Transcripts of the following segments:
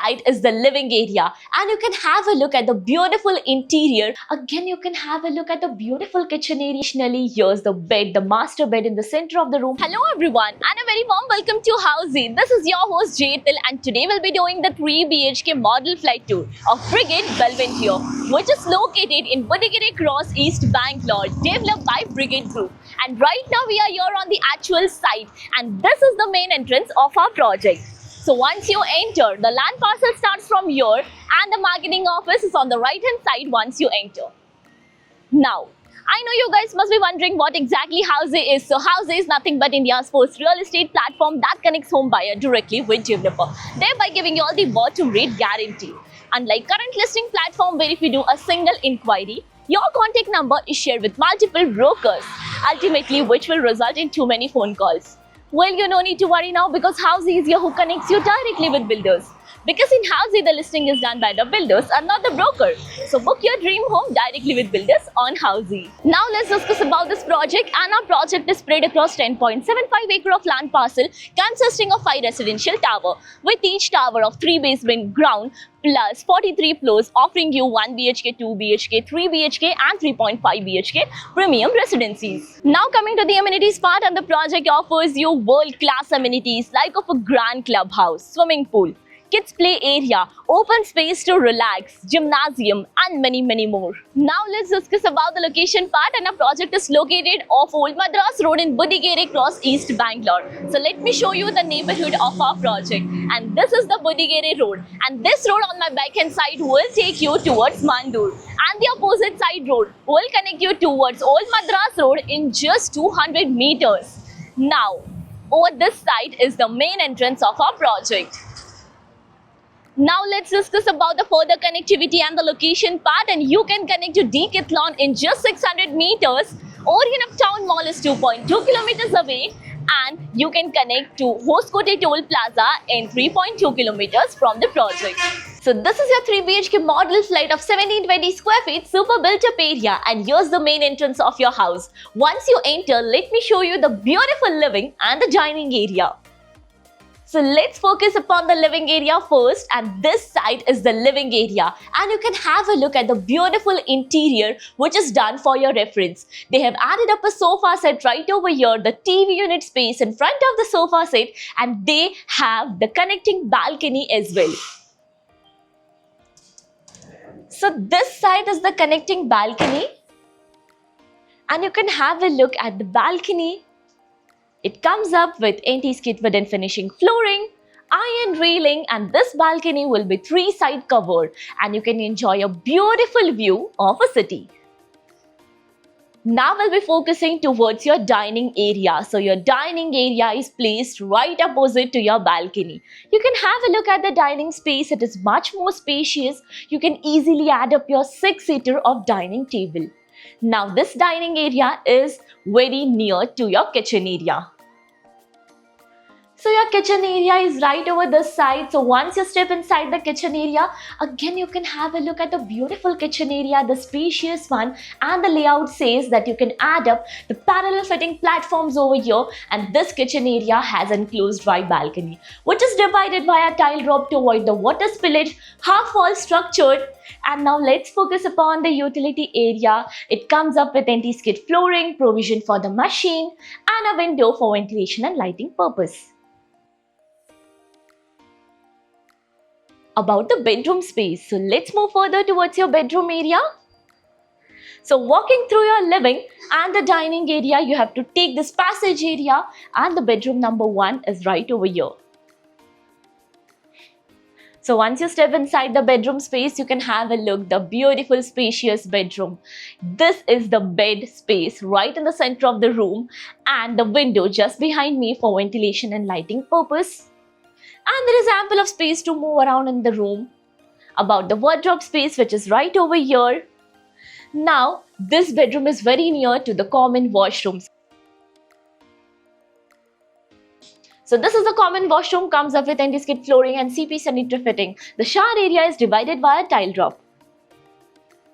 side is the living area, and you can have a look at the beautiful interior. Again, you can have a look at the beautiful kitchen area. Additionally, here's the bed, the master bed in the center of the room. Hello everyone, and a very warm welcome to Housey. This is your host Jaitil, and today we'll be doing the 3 BHK model flight tour of Brigade Belvedere, which is located in Budigere Cross, East Bangalore, developed by Brigade Group. And right now we are here on the actual site, and this is the main entrance of our project. So once you enter, the land parcel starts from here, and the marketing office is on the right hand side once you enter. Now, I know you guys must be wondering what exactly Housey is. So Housey is nothing but India's first real estate platform that connects home buyer directly with developer, thereby giving you all the bottom rate guarantee. Unlike current listing platform where if you do a single inquiry, your contact number is shared with multiple brokers, ultimately which will result in too many phone calls. Well, you no need to worry now, because Housey is here who connects you directly with builders. Because in Housey, the listing is done by the builders and not the broker. So book your dream home directly with builders on Housey. Now let's discuss about this project. And our project is spread across 10.75 acre of land parcel consisting of 5 residential towers, with each tower of 3 basement ground plus 43 floors, offering you 1 BHK, 2 BHK, 3 BHK and 3.5 BHK premium residencies. Now coming to the amenities part, and the project offers you world-class amenities like of a grand clubhouse, swimming pool, kids play area, open space to relax, gymnasium and many more. Now let's discuss about the location part, and our project is located off Old Madras Road in Budigere Cross, East Bangalore. So let me show you the neighborhood of our project, and this is the Budigere Road, and this road on my back hand side will take you towards Mandur, and the opposite side road will connect you towards Old Madras Road in just 200 meters. Now over this side is the main entrance of our project. Now let's discuss about the further connectivity and the location part, and you can connect to Decathlon in just 600 meters. Orion Uptown Mall is 2.2 kilometers away, and you can connect to Hoskote Toll Plaza in 3.2 kilometers from the project. So this is your 3 BHK model flat of 1720 square feet super built up area, and here's the main entrance of your house. Once you enter, let me show you the beautiful living and the dining area. So let's focus upon the living area first, and this side is the living area, and you can have a look at the beautiful interior which is done for your reference. They have added up a sofa set right over here, the TV unit space in front of the sofa set, and they have the connecting balcony as well. So this side is the connecting balcony, and you can have a look at the balcony. It comes up with anti-skid wooden finishing flooring, iron railing, and this balcony will be 3-side covered, and you can enjoy a beautiful view of a city. Now we'll be focusing towards your dining area. So your dining area is placed right opposite to your balcony. You can have a look at the dining space. It is much more spacious. You can easily add up your 6-seater of dining table. Now this dining area is very near to your kitchen area. So your kitchen area is right over this side. So once you step inside the kitchen area, again you can have a look at the beautiful kitchen area, the spacious one, and the layout says that you can add up the parallel fitting platforms over here, and this kitchen area has enclosed dry balcony which is divided by a tile drop to avoid the water spillage, half wall structured. And now let's focus upon the utility area. It comes up with anti-skid flooring, provision for the machine, and a window for ventilation and lighting purpose. About the bedroom space, so let's move further towards your bedroom area. So walking through your living and the dining area, you have to take this passage area, and the bedroom number 1 is right over here. So once you step inside the bedroom space, you can have a look the beautiful spacious bedroom. This is the bed space right in the center of the room, and the window just behind me for ventilation and lighting purpose. And there is ample of space to move around in the room. About the wardrobe space, which is right over here. Now this bedroom is very near to the common washrooms. So this is the common washroom, comes up with anti-skid flooring and CP sanitary fitting. The shower area is divided by a tile drop.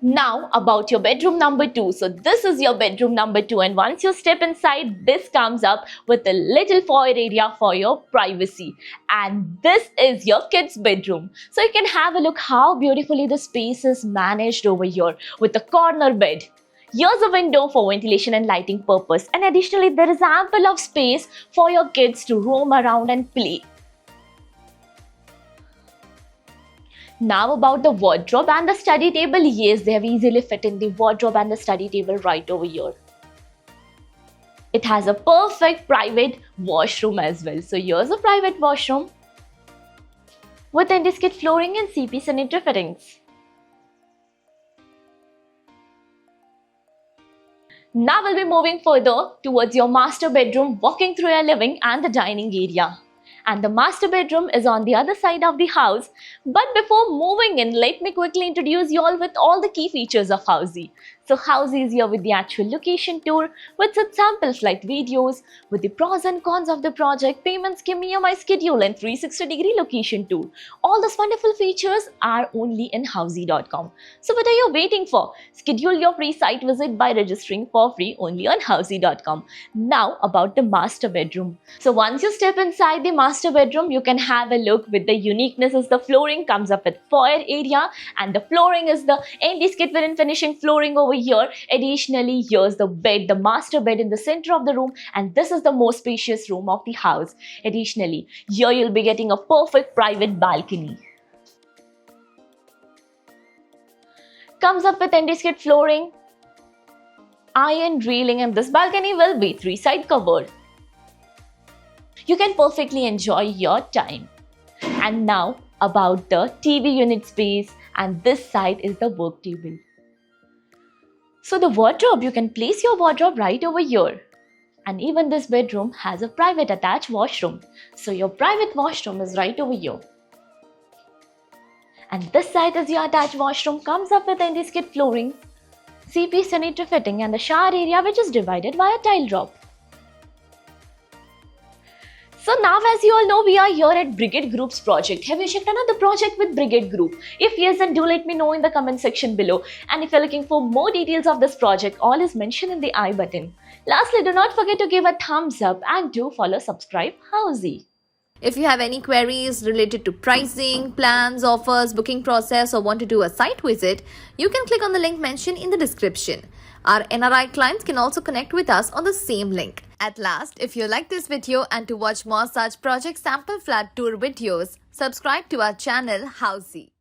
Now about your bedroom number 2. So this is your bedroom number 2, and once you step inside, this comes up with a little foyer area for your privacy. And this is your kids' bedroom. So you can have a look how beautifully the space is managed over here with a corner bed. Here's a window for ventilation and lighting purpose, and additionally there is ample of space for your kids to roam around and play. Now about the wardrobe and the study table. Yes, they have easily fit in the wardrobe and the study table right over here. It has a perfect private washroom as well. So here's a private washroom with anti-skid flooring and CP sanitary fittings. Now we'll be moving further towards your master bedroom, walking through your living and the dining area. And the master bedroom is on the other side of the house. But before moving in, let me quickly introduce you all with all the key features of Housey. So Housey is here with the actual location tour, with such sample flight videos, with the pros and cons of the project, payment scheme, EMI schedule and 360-degree location tour. All those wonderful features are only in Housey.com. So what are you waiting for? Schedule your free site visit by registering for free only on Housey.com. Now about the master bedroom. So once you step inside the master bedroom, you can have a look with the uniqueness is the flooring comes up with foyer area, and the flooring is the anti-skid finishing flooring over here. Additionally, here's the bed, the master bed in the center of the room, and this is the most spacious room of the house. Additionally, here you'll be getting a perfect private balcony. Comes up with anti-skid flooring, iron railing, and this balcony will be 3-side covered. You can perfectly enjoy your time. And now about the TV unit space, and this side is the work table. So the wardrobe, you can place your wardrobe right over here. And even this bedroom has a private attached washroom. So your private washroom is right over here. And this side is your attached washroom, comes up with anti-skid flooring, CP sanitary fitting, and the shower area which is divided by a tile drop. So now, as you all know, we are here at Brigade Group's project. Have you checked another project with Brigade Group? If yes, then do let me know in the comment section below. And if you're looking for more details of this project, all is mentioned in the I button. Lastly, do not forget to give a thumbs up and do follow subscribe Housey. If you have any queries related to pricing, plans, offers, booking process, or want to do a site visit, you can click on the link mentioned in the description. Our NRI clients can also connect with us on the same link. At last, if you like this video and to watch more such project sample flat tour videos, subscribe to our channel Housey.